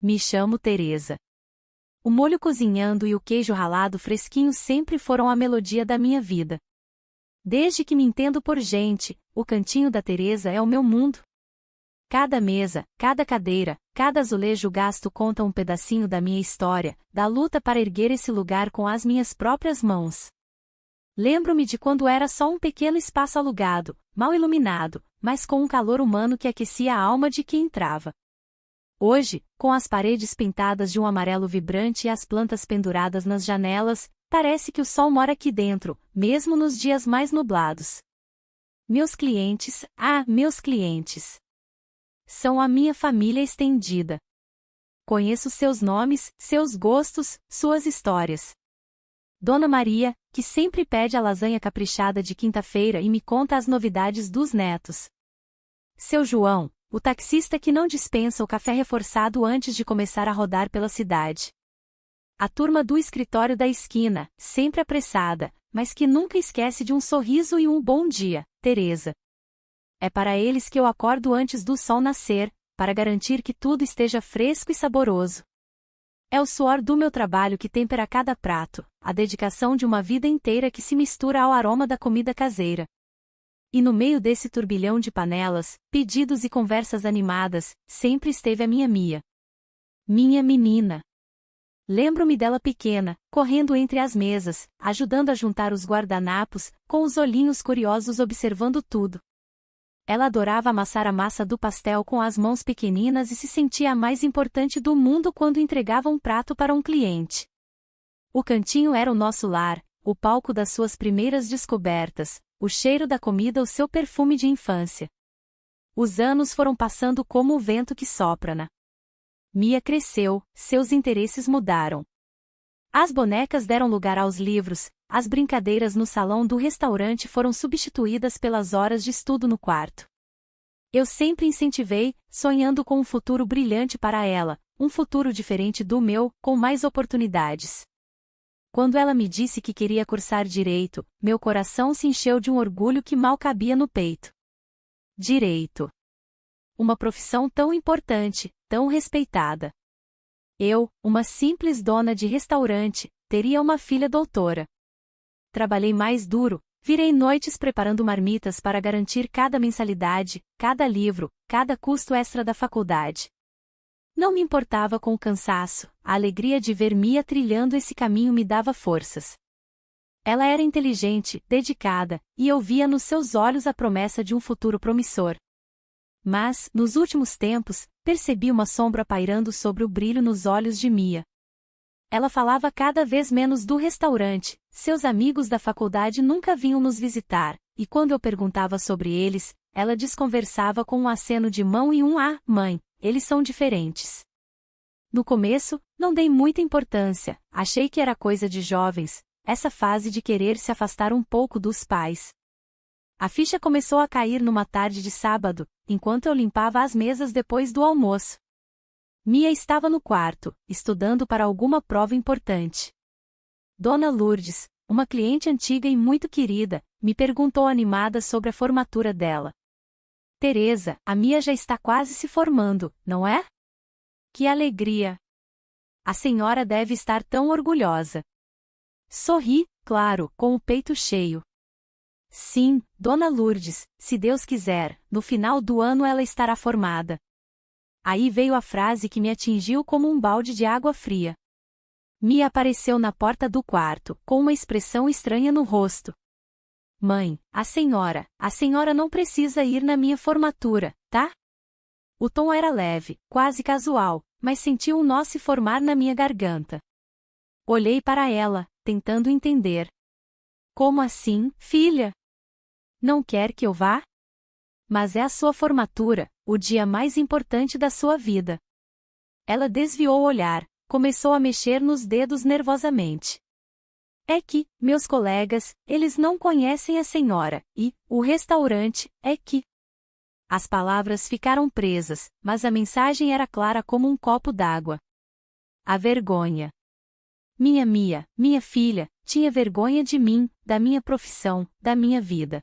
Me chamo Teresa. O molho cozinhando e o queijo ralado fresquinho sempre foram a melodia da minha vida. Desde que me entendo por gente, o cantinho da Teresa é o meu mundo. Cada mesa, cada cadeira, cada azulejo gasto conta um pedacinho da minha história, da luta para erguer esse lugar com as minhas próprias mãos. Lembro-me de quando era só um pequeno espaço alugado, mal iluminado, mas com um calor humano que aquecia a alma de quem entrava. Hoje, com as paredes pintadas de um amarelo vibrante e as plantas penduradas nas janelas, parece que o sol mora aqui dentro, mesmo nos dias mais nublados. Meus clientes, meus clientes. São a minha família estendida. Conheço seus nomes, seus gostos, suas histórias. Dona Maria, que sempre pede a lasanha caprichada de quinta-feira e me conta as novidades dos netos. Seu João, o taxista que não dispensa o café reforçado antes de começar a rodar pela cidade. A turma do escritório da esquina, sempre apressada, mas que nunca esquece de um sorriso e um bom dia, Teresa. É para eles que eu acordo antes do sol nascer, para garantir que tudo esteja fresco e saboroso. É o suor do meu trabalho que tempera cada prato, a dedicação de uma vida inteira que se mistura ao aroma da comida caseira. E no meio desse turbilhão de panelas, pedidos e conversas animadas, sempre esteve a minha Mia. Minha menina. Lembro-me dela pequena, correndo entre as mesas, ajudando a juntar os guardanapos, com os olhinhos curiosos observando tudo. Ela adorava amassar a massa do pastel com as mãos pequeninas e se sentia a mais importante do mundo quando entregava um prato para um cliente. O cantinho era o nosso lar, o palco das suas primeiras descobertas, o cheiro da comida o seu perfume de infância. Os anos foram passando como o vento que sopra na. Mia cresceu, seus interesses mudaram. As bonecas deram lugar aos livros, as brincadeiras no salão do restaurante foram substituídas pelas horas de estudo no quarto. Eu sempre incentivei, sonhando com um futuro brilhante para ela, um futuro diferente do meu, com mais oportunidades. Quando ela me disse que queria cursar direito, meu coração se encheu de um orgulho que mal cabia no peito. Direito. Uma profissão tão importante, tão respeitada. Eu, uma simples dona de restaurante, teria uma filha doutora. Trabalhei mais duro, virei noites preparando marmitas para garantir cada mensalidade, cada livro, cada custo extra da faculdade. Não me importava com o cansaço, a alegria de ver Mia trilhando esse caminho me dava forças. Ela era inteligente, dedicada, e eu via nos seus olhos a promessa de um futuro promissor. Mas, nos últimos tempos, percebi uma sombra pairando sobre o brilho nos olhos de Mia. Ela falava cada vez menos do restaurante, seus amigos da faculdade nunca vinham nos visitar, e quando eu perguntava sobre eles, ela desconversava com um aceno de mão e um mãe, eles são diferentes. No começo, não dei muita importância, achei que era coisa de jovens, essa fase de querer se afastar um pouco dos pais. A ficha começou a cair numa tarde de sábado, enquanto eu limpava as mesas depois do almoço. Mia estava no quarto, estudando para alguma prova importante. Dona Lourdes, uma cliente antiga e muito querida, me perguntou animada sobre a formatura dela. Teresa, a Mia já está quase se formando, não é? Que alegria! A senhora deve estar tão orgulhosa. Sorri, claro, com o peito cheio. Sim, Dona Lourdes, se Deus quiser, no final do ano ela estará formada. Aí veio a frase que me atingiu como um balde de água fria. Mia apareceu na porta do quarto, com uma expressão estranha no rosto. Mãe, a senhora não precisa ir na minha formatura, tá? O tom era leve, quase casual, mas senti um nó se formar na minha garganta. Olhei para ela, tentando entender. Como assim, filha? Não quer que eu vá? Mas é a sua formatura, o dia mais importante da sua vida. Ela desviou o olhar, começou a mexer nos dedos nervosamente. É que, meus colegas, eles não conhecem a senhora, e, o restaurante, é que... As palavras ficaram presas, mas a mensagem era clara como um copo d'água. A vergonha. Mia, minha filha, tinha vergonha de mim, da minha profissão, da minha vida.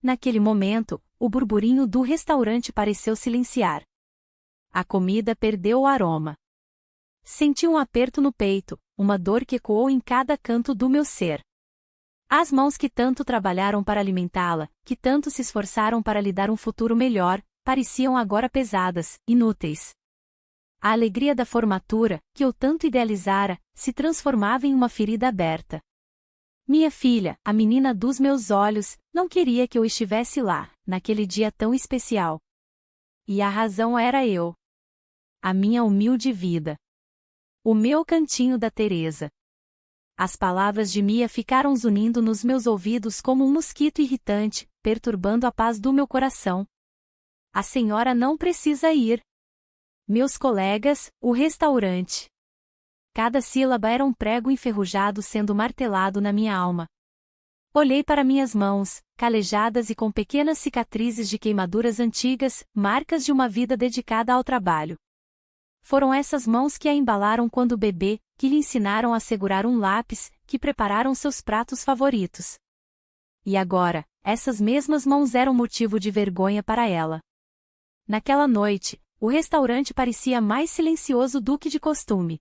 Naquele momento, o burburinho do restaurante pareceu silenciar. A comida perdeu o aroma. Senti um aperto no peito, uma dor que ecoou em cada canto do meu ser. As mãos que tanto trabalharam para alimentá-la, que tanto se esforçaram para lhe dar um futuro melhor, pareciam agora pesadas, inúteis. A alegria da formatura, que eu tanto idealizara, se transformava em uma ferida aberta. Minha filha, a menina dos meus olhos, não queria que eu estivesse lá, naquele dia tão especial. E a razão era eu. A minha humilde vida. O meu cantinho da Teresa. As palavras de Mia ficaram zunindo nos meus ouvidos como um mosquito irritante, perturbando a paz do meu coração. A senhora não precisa ir. Meus colegas, o restaurante. Cada sílaba era um prego enferrujado sendo martelado na minha alma. Olhei para minhas mãos, calejadas e com pequenas cicatrizes de queimaduras antigas, marcas de uma vida dedicada ao trabalho. Foram essas mãos que a embalaram quando bebê, que lhe ensinaram a segurar um lápis, que prepararam seus pratos favoritos. E agora, essas mesmas mãos eram motivo de vergonha para ela. Naquela noite, o restaurante parecia mais silencioso do que de costume.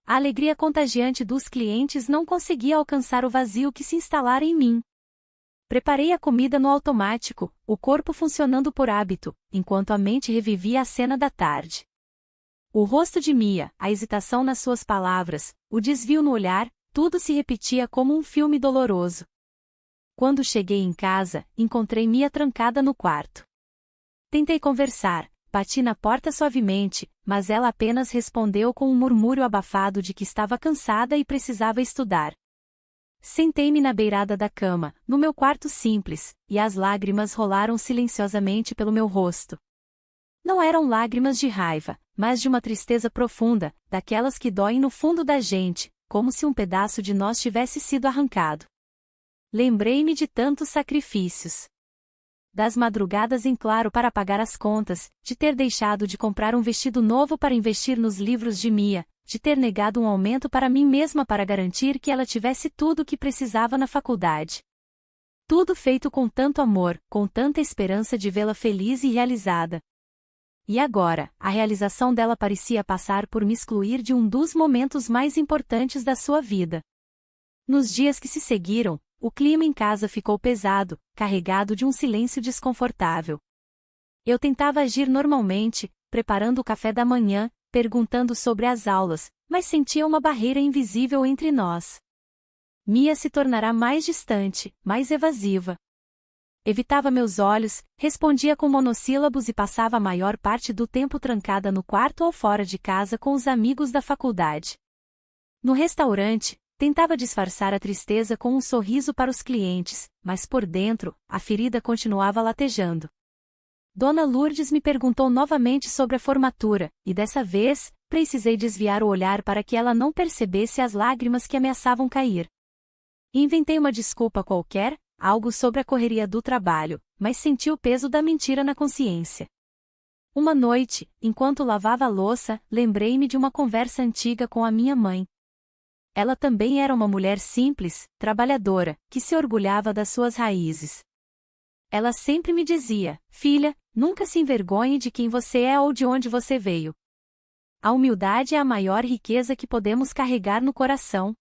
A alegria contagiante dos clientes não conseguia alcançar o vazio que se instalara em mim. Preparei a comida no automático, o corpo funcionando por hábito, enquanto a mente revivia a cena da tarde. O rosto de Mia, a hesitação nas suas palavras, o desvio no olhar, tudo se repetia como um filme doloroso. Quando cheguei em casa, encontrei Mia trancada no quarto. Tentei conversar, bati na porta suavemente, mas ela apenas respondeu com um murmúrio abafado de que estava cansada e precisava estudar. Sentei-me na beirada da cama, no meu quarto simples, e as lágrimas rolaram silenciosamente pelo meu rosto. Não eram lágrimas de raiva, mas de uma tristeza profunda, daquelas que doem no fundo da gente, como se um pedaço de nós tivesse sido arrancado. Lembrei-me de tantos sacrifícios. Das madrugadas em claro para pagar as contas, de ter deixado de comprar um vestido novo para investir nos livros de Mia, de ter negado um aumento para mim mesma para garantir que ela tivesse tudo o que precisava na faculdade. Tudo feito com tanto amor, com tanta esperança de vê-la feliz e realizada. E agora, a realização dela parecia passar por me excluir de um dos momentos mais importantes da sua vida. Nos dias que se seguiram, o clima em casa ficou pesado, carregado de um silêncio desconfortável. Eu tentava agir normalmente, preparando o café da manhã, perguntando sobre as aulas, mas sentia uma barreira invisível entre nós. Mia se tornará mais distante, mais evasiva. Evitava meus olhos, respondia com monossílabos e passava a maior parte do tempo trancada no quarto ou fora de casa com os amigos da faculdade. No restaurante, tentava disfarçar a tristeza com um sorriso para os clientes, mas por dentro, a ferida continuava latejando. Dona Lourdes me perguntou novamente sobre a formatura, e dessa vez, precisei desviar o olhar para que ela não percebesse as lágrimas que ameaçavam cair. Inventei uma desculpa qualquer, algo sobre a correria do trabalho, mas senti o peso da mentira na consciência. Uma noite, enquanto lavava a louça, lembrei-me de uma conversa antiga com a minha mãe. Ela também era uma mulher simples, trabalhadora, que se orgulhava das suas raízes. Ela sempre me dizia: filha, nunca se envergonhe de quem você é ou de onde você veio. A humildade é a maior riqueza que podemos carregar no coração.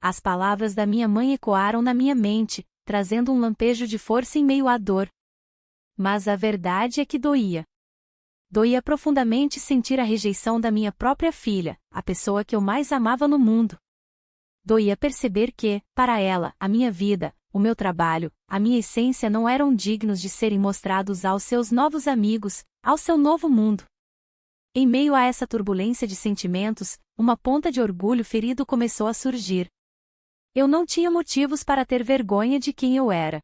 As palavras da minha mãe ecoaram na minha mente, trazendo um lampejo de força em meio à dor. Mas a verdade é que doía. Doía profundamente sentir a rejeição da minha própria filha, a pessoa que eu mais amava no mundo. Doía perceber que, para ela, a minha vida, o meu trabalho, a minha essência não eram dignos de serem mostrados aos seus novos amigos, ao seu novo mundo. Em meio a essa turbulência de sentimentos, uma ponta de orgulho ferido começou a surgir. Eu não tinha motivos para ter vergonha de quem eu era.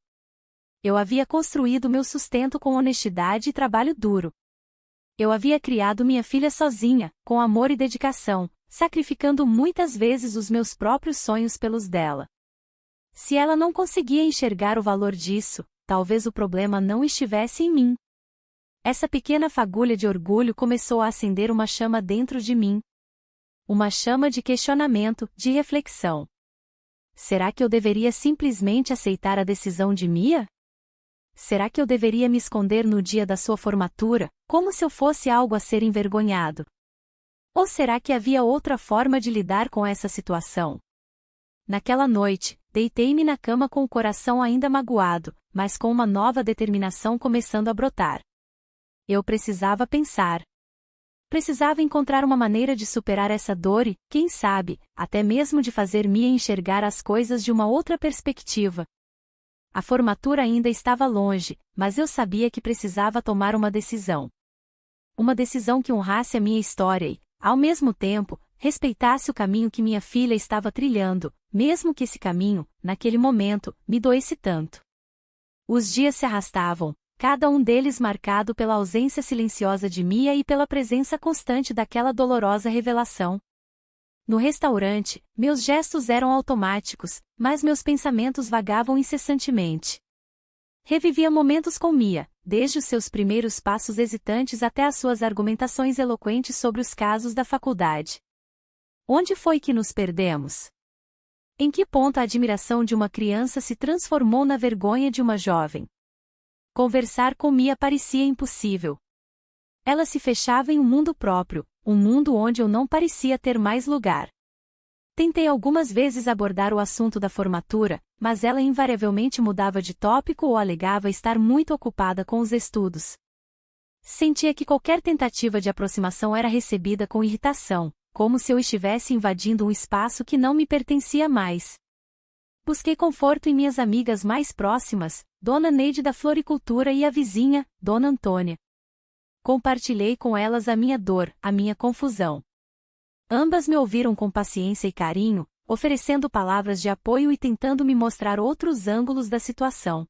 Eu havia construído meu sustento com honestidade e trabalho duro. Eu havia criado minha filha sozinha, com amor e dedicação, sacrificando muitas vezes os meus próprios sonhos pelos dela. Se ela não conseguia enxergar o valor disso, talvez o problema não estivesse em mim. Essa pequena fagulha de orgulho começou a acender uma chama dentro de mim. Uma chama de questionamento, de reflexão. Será que eu deveria simplesmente aceitar a decisão de Mia? Será que eu deveria me esconder no dia da sua formatura, como se eu fosse algo a ser envergonhado? Ou será que havia outra forma de lidar com essa situação? Naquela noite, deitei-me na cama com o coração ainda magoado, mas com uma nova determinação começando a brotar. Eu precisava pensar. Precisava encontrar uma maneira de superar essa dor e, quem sabe, até mesmo de fazer-me enxergar as coisas de uma outra perspectiva. A formatura ainda estava longe, mas eu sabia que precisava tomar uma decisão. Uma decisão que honrasse a minha história e, ao mesmo tempo, respeitasse o caminho que minha filha estava trilhando, mesmo que esse caminho, naquele momento, me doesse tanto. Os dias se arrastavam, cada um deles marcado pela ausência silenciosa de Mia e pela presença constante daquela dolorosa revelação. No restaurante, meus gestos eram automáticos, mas meus pensamentos vagavam incessantemente. Revivia momentos com Mia, desde os seus primeiros passos hesitantes até as suas argumentações eloquentes sobre os casos da faculdade. Onde foi que nos perdemos? Em que ponto a admiração de uma criança se transformou na vergonha de uma jovem? Conversar com Mia parecia impossível. Ela se fechava em um mundo próprio, um mundo onde eu não parecia ter mais lugar. Tentei algumas vezes abordar o assunto da formatura, mas ela invariavelmente mudava de tópico ou alegava estar muito ocupada com os estudos. Sentia que qualquer tentativa de aproximação era recebida com irritação, como se eu estivesse invadindo um espaço que não me pertencia mais. Busquei conforto em minhas amigas mais próximas, Dona Neide da Floricultura e a vizinha, Dona Antônia. Compartilhei com elas a minha dor, a minha confusão. Ambas me ouviram com paciência e carinho, oferecendo palavras de apoio e tentando me mostrar outros ângulos da situação.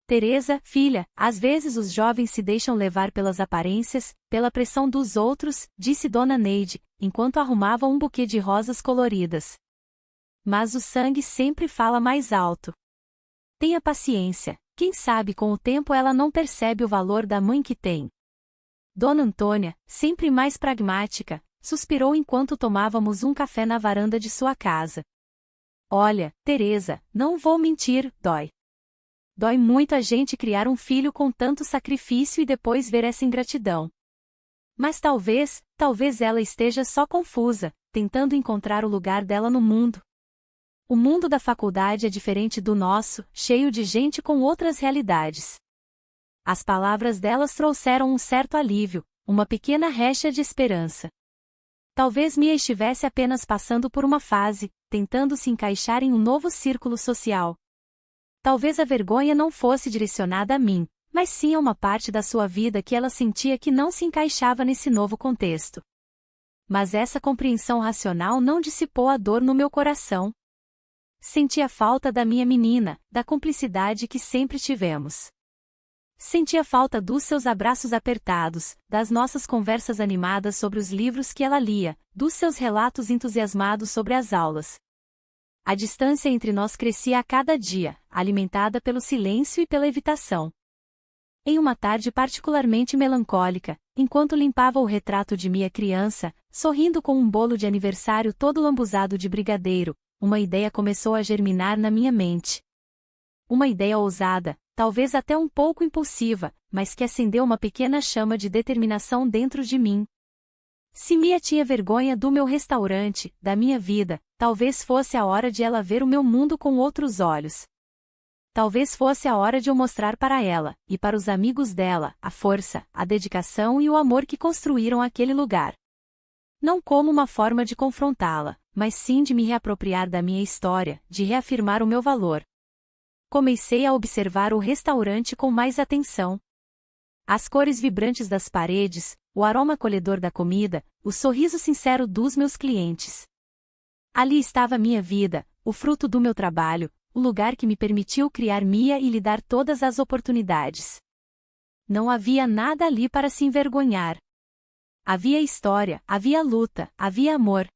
Teresa, filha, às vezes os jovens se deixam levar pelas aparências, pela pressão dos outros, disse Dona Neide, enquanto arrumava um buquê de rosas coloridas. Mas o sangue sempre fala mais alto. Tenha paciência, quem sabe com o tempo ela não percebe o valor da mãe que tem. Dona Antônia, sempre mais pragmática, suspirou enquanto tomávamos um café na varanda de sua casa. Olha, Teresa, não vou mentir, dói. Dói muito a gente criar um filho com tanto sacrifício e depois ver essa ingratidão. Mas talvez ela esteja só confusa, tentando encontrar o lugar dela no mundo. O mundo da faculdade é diferente do nosso, cheio de gente com outras realidades. As palavras delas trouxeram um certo alívio, uma pequena rédea de esperança. Talvez Mia estivesse apenas passando por uma fase, tentando se encaixar em um novo círculo social. Talvez a vergonha não fosse direcionada a mim, mas sim a uma parte da sua vida que ela sentia que não se encaixava nesse novo contexto. Mas essa compreensão racional não dissipou a dor no meu coração. Sentia falta da minha menina, da cumplicidade que sempre tivemos. Sentia falta dos seus abraços apertados, das nossas conversas animadas sobre os livros que ela lia, dos seus relatos entusiasmados sobre as aulas. A distância entre nós crescia a cada dia, alimentada pelo silêncio e pela evitação. Em uma tarde particularmente melancólica, enquanto limpava o retrato de minha criança, sorrindo com um bolo de aniversário todo lambuzado de brigadeiro, uma ideia começou a germinar na minha mente. Uma ideia ousada, talvez até um pouco impulsiva, mas que acendeu uma pequena chama de determinação dentro de mim. Se Mia tinha vergonha do meu restaurante, da minha vida, talvez fosse a hora de ela ver o meu mundo com outros olhos. Talvez fosse a hora de eu mostrar para ela, e para os amigos dela, a força, a dedicação e o amor que construíram aquele lugar. Não como uma forma de confrontá-la, mas sim de me reapropriar da minha história, de reafirmar o meu valor. Comecei a observar o restaurante com mais atenção. As cores vibrantes das paredes, o aroma acolhedor da comida, o sorriso sincero dos meus clientes. Ali estava minha vida, o fruto do meu trabalho, o lugar que me permitiu criar Mia e lhe dar todas as oportunidades. Não havia nada ali para se envergonhar. Havia história, havia luta, havia amor.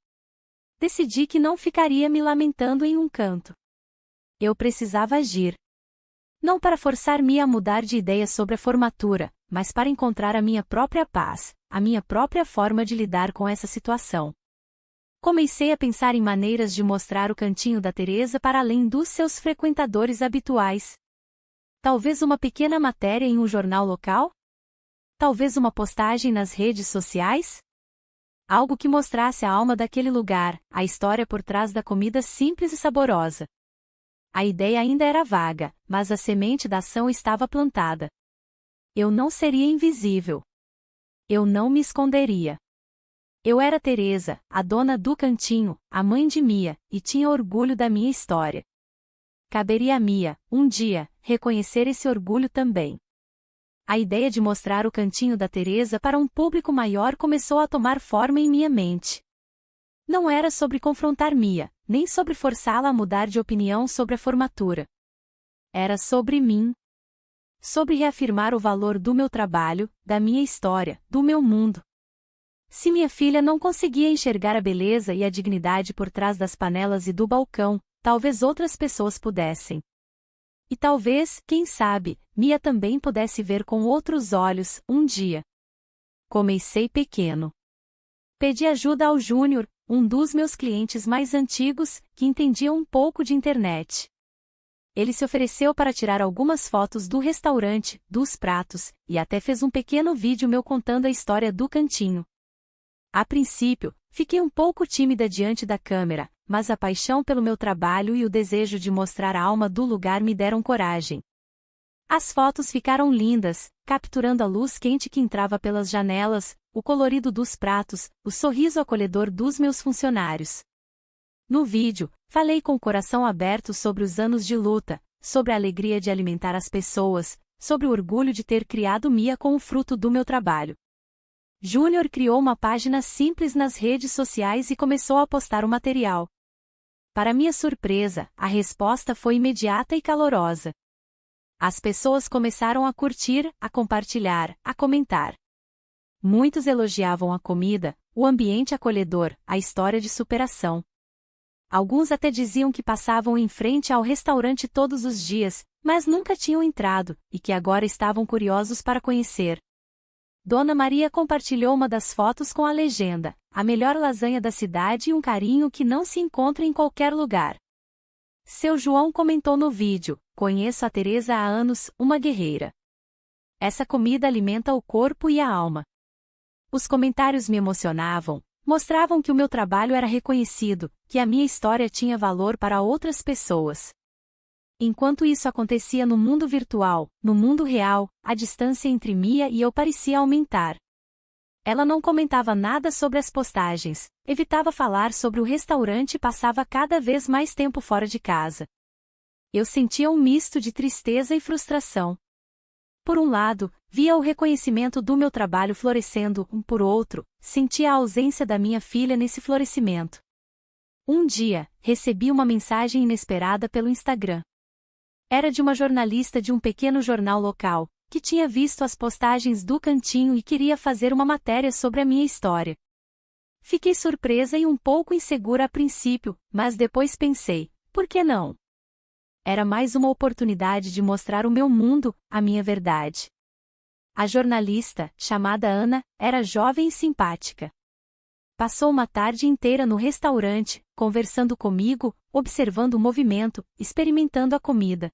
Decidi que não ficaria me lamentando em um canto. Eu precisava agir. Não para forçar Mia a mudar de ideia sobre a formatura, mas para encontrar a minha própria paz, a minha própria forma de lidar com essa situação. Comecei a pensar em maneiras de mostrar o cantinho da Teresa para além dos seus frequentadores habituais. Talvez uma pequena matéria em um jornal local? Talvez uma postagem nas redes sociais? Algo que mostrasse a alma daquele lugar, a história por trás da comida simples e saborosa. A ideia ainda era vaga, mas a semente da ação estava plantada. Eu não seria invisível. Eu não me esconderia. Eu era Teresa, a dona do cantinho, a mãe de Mia, e tinha orgulho da minha história. Caberia a Mia, um dia, reconhecer esse orgulho também. A ideia de mostrar o cantinho da Teresa para um público maior começou a tomar forma em minha mente. Não era sobre confrontar Mia, nem sobre forçá-la a mudar de opinião sobre a formatura. Era sobre mim. Sobre reafirmar o valor do meu trabalho, da minha história, do meu mundo. Se minha filha não conseguia enxergar a beleza e a dignidade por trás das panelas e do balcão, talvez outras pessoas pudessem. E talvez, quem sabe, Mia também pudesse ver com outros olhos, um dia. Comecei pequeno. Pedi ajuda ao Júnior, um dos meus clientes mais antigos, que entendia um pouco de internet. Ele se ofereceu para tirar algumas fotos do restaurante, dos pratos, e até fez um pequeno vídeo meu contando a história do cantinho. A princípio, fiquei um pouco tímida diante da câmera, mas a paixão pelo meu trabalho e o desejo de mostrar a alma do lugar me deram coragem. As fotos ficaram lindas, capturando a luz quente que entrava pelas janelas, o colorido dos pratos, o sorriso acolhedor dos meus funcionários. No vídeo, falei com o coração aberto sobre os anos de luta, sobre a alegria de alimentar as pessoas, sobre o orgulho de ter criado Mia com o fruto do meu trabalho. Júnior criou uma página simples nas redes sociais e começou a postar o material. Para minha surpresa, a resposta foi imediata e calorosa. As pessoas começaram a curtir, a compartilhar, a comentar. Muitos elogiavam a comida, o ambiente acolhedor, a história de superação. Alguns até diziam que passavam em frente ao restaurante todos os dias, mas nunca tinham entrado, e que agora estavam curiosos para conhecer. Dona Maria compartilhou uma das fotos com a legenda: a melhor lasanha da cidade e um carinho que não se encontra em qualquer lugar. Seu João comentou no vídeo: conheço a Teresa há anos, uma guerreira. Essa comida alimenta o corpo e a alma. Os comentários me emocionavam, mostravam que o meu trabalho era reconhecido, que a minha história tinha valor para outras pessoas. Enquanto isso acontecia no mundo virtual, no mundo real, a distância entre Mia e eu parecia aumentar. Ela não comentava nada sobre as postagens, evitava falar sobre o restaurante e passava cada vez mais tempo fora de casa. Eu sentia um misto de tristeza e frustração. Por um lado, via o reconhecimento do meu trabalho florescendo, por outro, sentia a ausência da minha filha nesse florescimento. Um dia, recebi uma mensagem inesperada pelo Instagram. Era de uma jornalista de um pequeno jornal local, que tinha visto as postagens do cantinho e queria fazer uma matéria sobre a minha história. Fiquei surpresa e um pouco insegura a princípio, mas depois pensei, por que não? Era mais uma oportunidade de mostrar o meu mundo, a minha verdade. A jornalista, chamada Ana, era jovem e simpática. Passou uma tarde inteira no restaurante, conversando comigo, observando o movimento, experimentando a comida.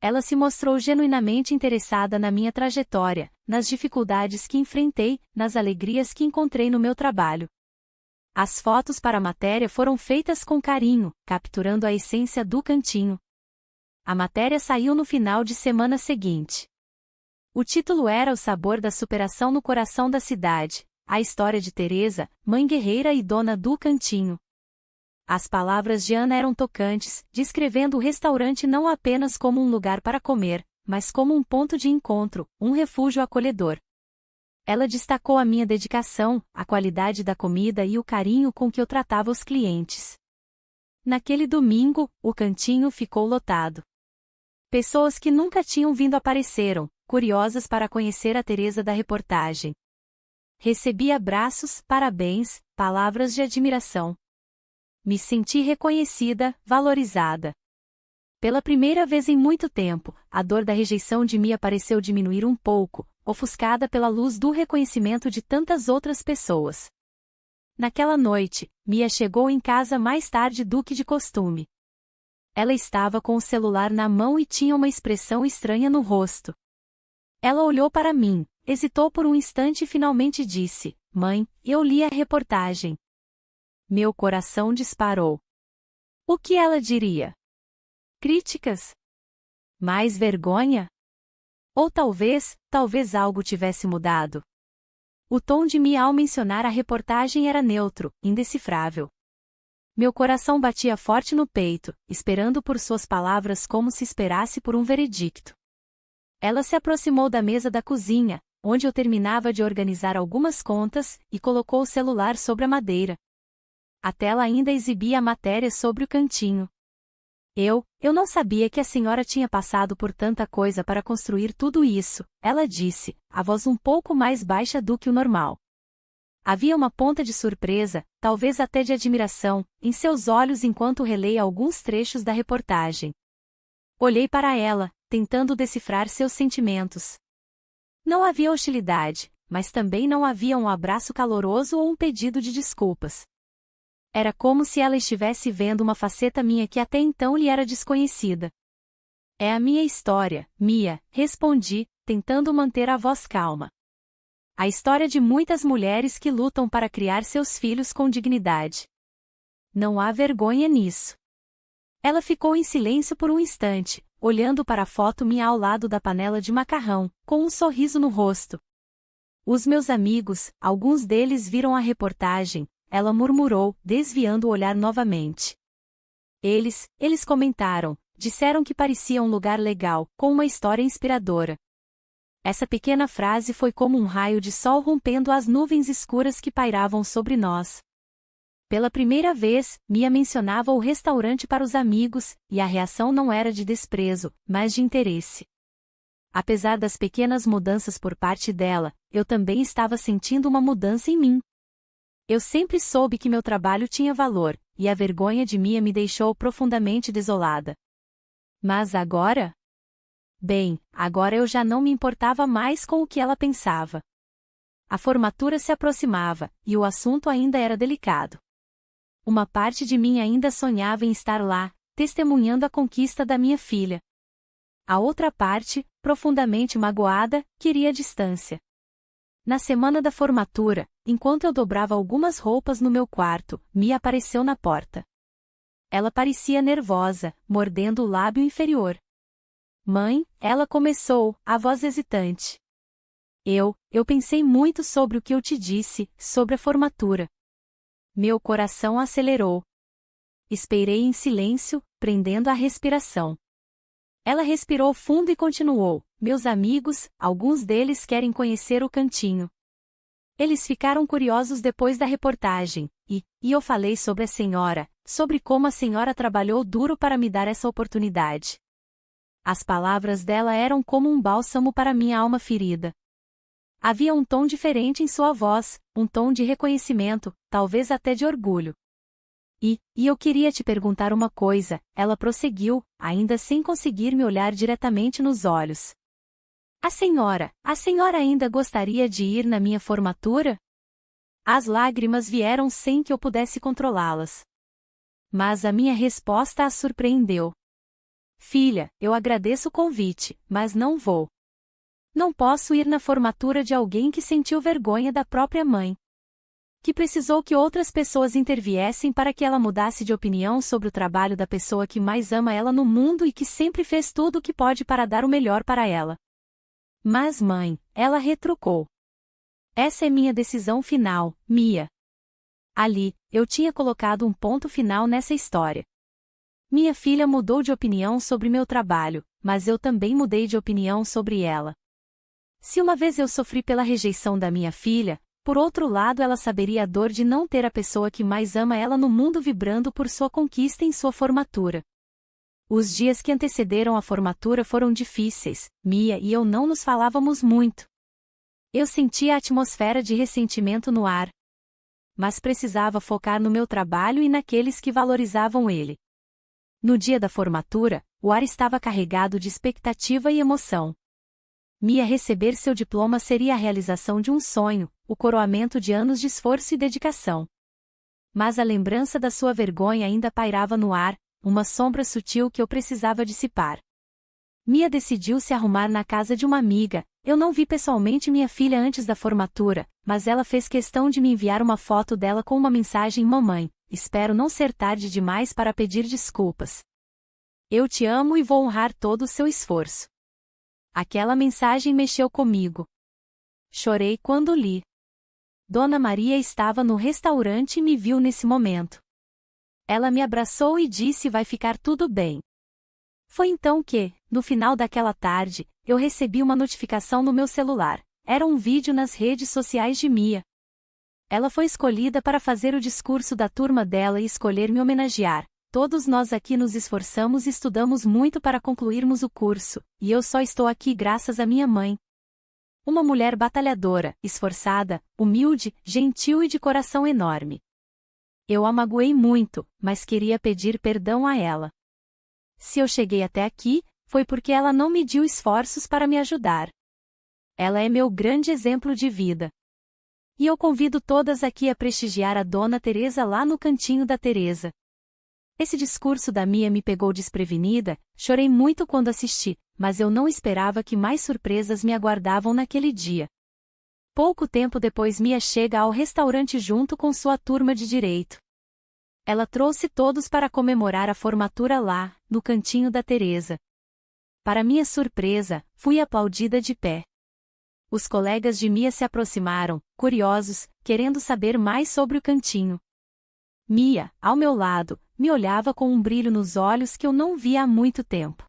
Ela se mostrou genuinamente interessada na minha trajetória, nas dificuldades que enfrentei, nas alegrias que encontrei no meu trabalho. As fotos para a matéria foram feitas com carinho, capturando a essência do cantinho. A matéria saiu no final de semana seguinte. O título era O Sabor da Superação no Coração da Cidade, a história de Teresa, mãe guerreira e dona do cantinho. As palavras de Ana eram tocantes, descrevendo o restaurante não apenas como um lugar para comer, mas como um ponto de encontro, um refúgio acolhedor. Ela destacou a minha dedicação, a qualidade da comida e o carinho com que eu tratava os clientes. Naquele domingo, o cantinho ficou lotado. Pessoas que nunca tinham vindo apareceram, curiosas para conhecer a Teresa da reportagem. Recebi abraços, parabéns, palavras de admiração. Me senti reconhecida, valorizada. Pela primeira vez em muito tempo, a dor da rejeição de Mia pareceu diminuir um pouco, ofuscada pela luz do reconhecimento de tantas outras pessoas. Naquela noite, Mia chegou em casa mais tarde do que de costume. Ela estava com o celular na mão e tinha uma expressão estranha no rosto. Ela olhou para mim, hesitou por um instante e finalmente disse: Mãe, eu li a reportagem. Meu coração disparou. O que ela diria? Críticas? Mais vergonha? Ou talvez algo tivesse mudado. O tom de Mia ao mencionar a reportagem era neutro, indecifrável. Meu coração batia forte no peito, esperando por suas palavras como se esperasse por um veredicto. Ela se aproximou da mesa da cozinha, onde eu terminava de organizar algumas contas, e colocou o celular sobre a madeira. A tela ainda exibia a matéria sobre o cantinho. Eu não sabia que a senhora tinha passado por tanta coisa para construir tudo isso, ela disse, a voz um pouco mais baixa do que o normal. Havia uma ponta de surpresa, talvez até de admiração, em seus olhos enquanto releia alguns trechos da reportagem. Olhei para ela, tentando decifrar seus sentimentos. Não havia hostilidade, mas também não havia um abraço caloroso ou um pedido de desculpas. Era como se ela estivesse vendo uma faceta minha que até então lhe era desconhecida. É a minha história, Mia, respondi, tentando manter a voz calma. A história de muitas mulheres que lutam para criar seus filhos com dignidade. Não há vergonha nisso. Ela ficou em silêncio por um instante, olhando para a foto minha ao lado da panela de macarrão, com um sorriso no rosto. Os meus amigos, alguns deles viram a reportagem, ela murmurou, desviando o olhar novamente. Eles comentaram, disseram que parecia um lugar legal, com uma história inspiradora. Essa pequena frase foi como um raio de sol rompendo as nuvens escuras que pairavam sobre nós. Pela primeira vez, Mia mencionava o restaurante para os amigos, e a reação não era de desprezo, mas de interesse. Apesar das pequenas mudanças por parte dela, eu também estava sentindo uma mudança em mim. Eu sempre soube que meu trabalho tinha valor, e a vergonha de Mia me deixou profundamente desolada. Mas agora? Bem, agora eu já não me importava mais com o que ela pensava. A formatura se aproximava, e o assunto ainda era delicado. Uma parte de mim ainda sonhava em estar lá, testemunhando a conquista da minha filha. A outra parte, profundamente magoada, queria distância. Na semana da formatura, enquanto eu dobrava algumas roupas no meu quarto, Mia apareceu na porta. Ela parecia nervosa, mordendo o lábio inferior. Mãe, ela começou, a voz hesitante. Eu pensei muito sobre o que eu te disse, sobre a formatura. Meu coração acelerou. Esperei em silêncio, prendendo a respiração. Ela respirou fundo e continuou, meus amigos, alguns deles querem conhecer o cantinho. Eles ficaram curiosos depois da reportagem, e eu falei sobre a senhora, sobre como a senhora trabalhou duro para me dar essa oportunidade. As palavras dela eram como um bálsamo para minha alma ferida. Havia um tom diferente em sua voz, um tom de reconhecimento, talvez até de orgulho. E eu queria te perguntar uma coisa, ela prosseguiu, ainda sem conseguir me olhar diretamente nos olhos. A senhora ainda gostaria de ir na minha formatura? As lágrimas vieram sem que eu pudesse controlá-las. Mas a minha resposta a surpreendeu. Filha, eu agradeço o convite, mas não vou. Não posso ir na formatura de alguém que sentiu vergonha da própria mãe. Que precisou que outras pessoas interviessem para que ela mudasse de opinião sobre o trabalho da pessoa que mais ama ela no mundo e que sempre fez tudo o que pode para dar o melhor para ela. Mas mãe, ela retrucou. Essa é minha decisão final, Mia. Ali, eu tinha colocado um ponto final nessa história. Minha filha mudou de opinião sobre meu trabalho, mas eu também mudei de opinião sobre ela. Se uma vez eu sofri pela rejeição da minha filha, por outro lado ela saberia a dor de não ter a pessoa que mais ama ela no mundo vibrando por sua conquista em sua formatura. Os dias que antecederam a formatura foram difíceis, Mia e eu não nos falávamos muito. Eu sentia a atmosfera de ressentimento no ar. Mas precisava focar no meu trabalho e naqueles que valorizavam ele. No dia da formatura, o ar estava carregado de expectativa e emoção. Mia receber seu diploma seria a realização de um sonho, o coroamento de anos de esforço e dedicação. Mas a lembrança da sua vergonha ainda pairava no ar, uma sombra sutil que eu precisava dissipar. Mia decidiu se arrumar na casa de uma amiga. Eu não vi pessoalmente minha filha antes da formatura, mas ela fez questão de me enviar uma foto dela com uma mensagem: Mamãe, espero não ser tarde demais para pedir desculpas. Eu te amo e vou honrar todo o seu esforço. Aquela mensagem mexeu comigo. Chorei quando li. Dona Maria estava no restaurante e me viu nesse momento. Ela me abraçou e disse: vai ficar tudo bem. Foi então que, no final daquela tarde, eu recebi uma notificação no meu celular. Era um vídeo nas redes sociais de Mia. Ela foi escolhida para fazer o discurso da turma dela e escolher me homenagear. Todos nós aqui nos esforçamos e estudamos muito para concluirmos o curso, e eu só estou aqui graças à minha mãe. Uma mulher batalhadora, esforçada, humilde, gentil e de coração enorme. Eu a magoei muito, mas queria pedir perdão a ela. Se eu cheguei até aqui, foi porque ela não mediu esforços para me ajudar. Ela é meu grande exemplo de vida. E eu convido todas aqui a prestigiar a Dona Teresa lá no Cantinho da Teresa. Esse discurso da Mia me pegou desprevenida, chorei muito quando assisti, mas eu não esperava que mais surpresas me aguardavam naquele dia. Pouco tempo depois Mia chega ao restaurante junto com sua turma de direito. Ela trouxe todos para comemorar a formatura lá, no Cantinho da Teresa. Para minha surpresa, fui aplaudida de pé. Os colegas de Mia se aproximaram, curiosos, querendo saber mais sobre o cantinho. Mia, ao meu lado, me olhava com um brilho nos olhos que eu não via há muito tempo.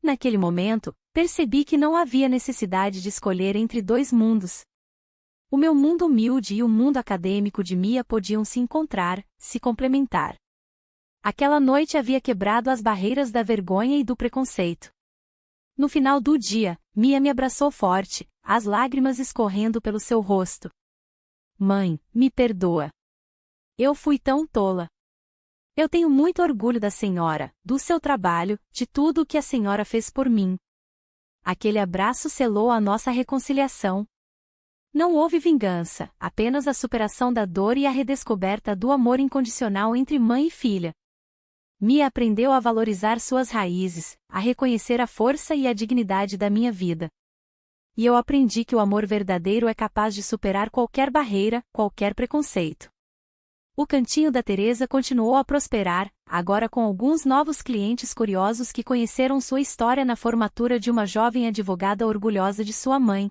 Naquele momento, percebi que não havia necessidade de escolher entre dois mundos. O meu mundo humilde e o mundo acadêmico de Mia podiam se encontrar, se complementar. Aquela noite havia quebrado as barreiras da vergonha e do preconceito. No final do dia, Mia me abraçou forte, as lágrimas escorrendo pelo seu rosto. Mãe, me perdoa. Eu fui tão tola. Eu tenho muito orgulho da senhora, do seu trabalho, de tudo o que a senhora fez por mim. Aquele abraço selou a nossa reconciliação. Não houve vingança, apenas a superação da dor e a redescoberta do amor incondicional entre mãe e filha. Mia aprendeu a valorizar suas raízes, a reconhecer a força e a dignidade da minha vida. E eu aprendi que o amor verdadeiro é capaz de superar qualquer barreira, qualquer preconceito. O Cantinho da Teresa continuou a prosperar, agora com alguns novos clientes curiosos que conheceram sua história na formatura de uma jovem advogada orgulhosa de sua mãe.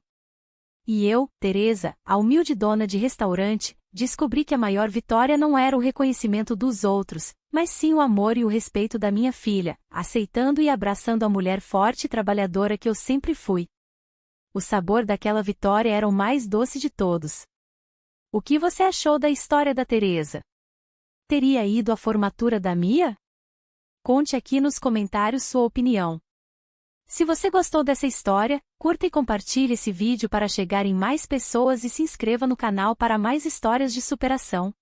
E eu, Teresa, a humilde dona de restaurante, descobri que a maior vitória não era o reconhecimento dos outros, mas sim o amor e o respeito da minha filha, aceitando e abraçando a mulher forte e trabalhadora que eu sempre fui. O sabor daquela vitória era o mais doce de todos. O que você achou da história da Teresa? Teria ido à formatura da Mia? Conte aqui nos comentários sua opinião. Se você gostou dessa história, curta e compartilhe esse vídeo para chegar em mais pessoas e se inscreva no canal para mais histórias de superação.